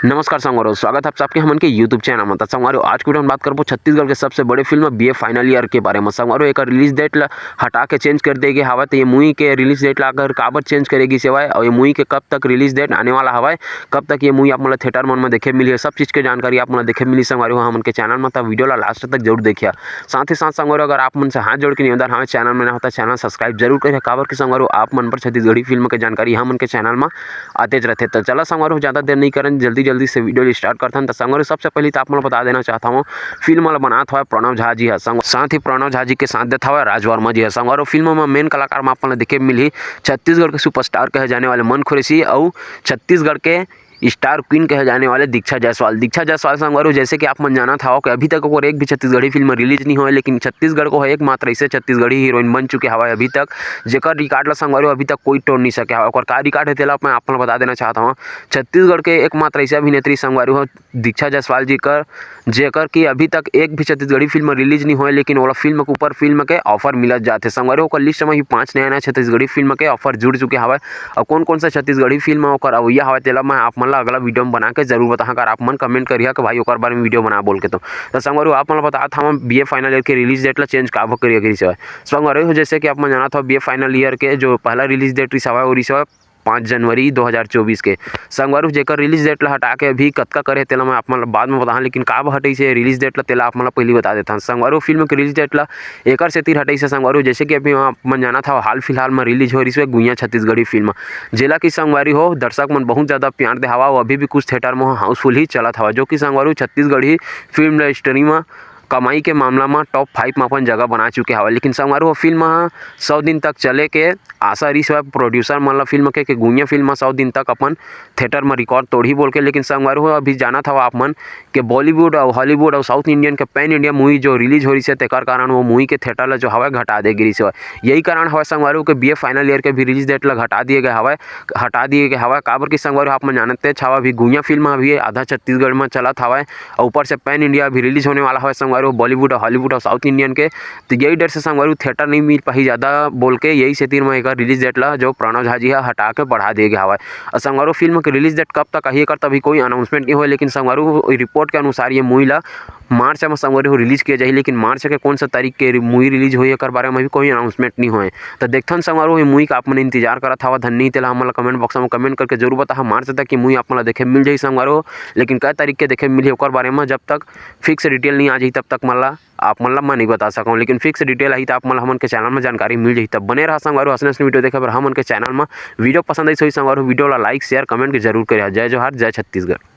नमस्कार संगवारो, स्वागत है आप सबके हमन के यूट्यूब चैनल में। संगवारो आज की वीडियो में बात करबो छत्तीसगढ़ के सबसे बड़े फिल्म बीए फाइनल ईयर के बारे में। संगवारो एक रिलीज डेट ला हटा के चेंज कर देगे हवा, तो ये मूवी के रिलीज डेट ला अगर काबर चेंज करेगी सेवाए और ये मूवी के कब तक रिलीज डेट आने वाला हवा, कब तक ये मूवी आप मतलब थिएटर मन में देखे मिली, सब चीज़ के जानकारी आप मतलब देखे मिली संगवारो हमन के चैनल में। तब वीडियो ला लास्ट तक जरूर देखिए। साथ ही साथ संगवारो अगर आप मन से हाथ जोड़ के निवेदन हमारे चैनल में ना होता चैनल सब्सक्राइब जरूर करें, काबर की संगवारो आप मन पर छत्तीसगढ़ी फिल्म के जानकारी हमन के चैनल में आते रहते। तो चला संगवारो ज़्यादा देर नहीं करें, जल्दी से वीडियो स्टार्ट करते हैं। तो संगवारो सबसे पहले तो आप लोग बता देना चाहता हूँ, फिल्म वाला बनात हुआ प्रणव झा जी है, साथ ही प्रणव झा जी के साथ देता हुआ राज वर्मा जी है। संगवारो फिल्म में मेन कलाकार में आप देखे मिली छत्तीसगढ़ के सुपरस्टार कहे जाने वाले मन खुरेशी और छत्तीसगढ़ के स्टार क्वीन कहे जाने वाले दीक्षा जायसवाल। संगवारो जैसे कि आप मन जाना था कि अभी तक और एक भी छत्तीसगढ़ी फिल्म रिलीज नहीं हुई, लेकिन छत्तीसगढ़ को एकमात्र ऐसे छत्तीसगढ़ी हीरोइन बन चुके हवा अभी तक, जेकर रिकॉर्ड ला संगवारो अभी तक कोई तोड़ नहीं सके हवा। और का रिकॉर्ड है तेला मैं आप बता देना चाहता हूँ, छत्तीसगढ़ के एकमात्र ऐसे अभिनेत्री संगवारो हो दीक्षा जायसवाल जी कर, जेकर की अभी तक एक भी छत्तीसगढ़ी फिल्म रिलीज नहीं हुई, लेकिन वो फिल्म के ऊपर फिल्म के ऑफर मिलत जाते संगवारो। ओकर लिस्ट में ही 5 नया छत्तीसगढ़ी फिल्म के ऑफर जुड़ चुके हवा। और कौन सा छत्तीसगढ़ी फिल्म ओकर अवैया हवा तेला मैं आप मन ला अगला वीडियो में बना के जरूर बता, अगर आप मन कमेंट करिए कि भाई ओकर बारे में वीडियो बना बोल के। तो संगवारो आप मन बतात हम बीए फाइनल ईयर के रिलीज डेट ला चेंज काबर करिए संगवारो। जैसे कि आप मन जाना था बीए फाइनल ईयर के जो पहला रिलीज डेट रिसावा और रिसावा 5 जनवरी 2024 के संगवारो, जेकर रिलीज डेट ला हटा के अभी कतका करे तेला मैं आप मन बाद में बता, लेकिन काब हटई से रिलीज डेट ला तेला आप मन पहले बता देता संगवारो। फिल्म के रिलीज डेट ला एकर से तीर हटई से संगवारो, जैसे कि अभी आप मन जाना था हाल फिलहाल में रिलीज हो रही है गुइया छत्तीसगढ़ी फिल्म, जेला की संगवारी हो दर्शक मन बहुत ज़्यादा प्यार दे हवा। अभी भी कुछ थिएटर में हाउसफुल ही चलत हवा, जो कि संगवारो छत्तीसगढ़ी फिल्म इंडस्ट्री में कमाई के मामला में टॉप 5 में अपन जगह बना चुके हवा। लेकिन संगवारो फिल्म 100 दिन तक चले के आशा रही है प्रोड्यूसर मन ला फिल्म के गुइया फिल्म 100 दिन तक अपन थिएटर में रिकॉर्ड तोड़ी बोल के। लेकिन संगवारो अभी जाना था आप मन के बॉलीवुड और हॉलीवुड और साउथ इंडियन के पैन इंडिया मूवी जो रिलीज हो रही है, तेकर कारण वो मूवी के थिएटर ला जो हवा घटा दे गिरी से। यही कारण हवा संगवारो के बीए फाइनल ईयर के भी रिलीज डेट ला हटा दिए गए हवा काबर की संगवारो आप मन जानते छावा अभी गुइया फिल्म अभी आधा छत्तीसगढ़ में चला था और ऊपर से पैन इंडिया भी रिलीज होने वाला है संगवारो, बॉलीवुड और हॉलीवुड और साउथ इंडियन के। तो यही डर से संगवारो थिएटर नहीं मिल पाई ज़्यादा बोल के, यही से तीर में एक रिलीज डेट ला जो प्रणव झा जी है हटा के बढ़ा दिए गया हवा। और संगवारो फिल्म के रिलीज डेट कब तक आई कर तभी कोई अनाउंसमेंट नहीं हुआ, लेकिन संगवारो रिपोर्ट के अनुसार ये मूवी ला मार्च में संगवारो रिलीज किया जाए, लेकिन मार्च के कौन सा तारीख के मूवी रिलीज हुई है बारे में भी कोई अनाउंसमेंट नहीं हुए। तो देखते हैं संगवारो ये मूवी का आप मन इंतजार करा था धन्य तेला हमला कमेंट बॉक्स में कमेंट करके जरूर बता मार्च तक की मूवी आप मन देखे मिल जाए संगवारो, लेकिन कई तारीख के देखे मिली ओकर बारे में जब तक फिक्स डिटेल नहीं आ जाए तब तक मला आप मन ला मैं नहीं बता सकूँ, लेकिन फिक्स डिटेल आई तो आप मन हमन के चैनल में जानकारी मिल जाए। तब बने रहा संगवारो असली वीडियो देखे पर हमन के चैनल में वीडियो पसंद आई सही संगवारो वीडियो ला लाइक शेयर कमेंट के जरूर करिए। जय जोहार, जय छत्तीसगढ़।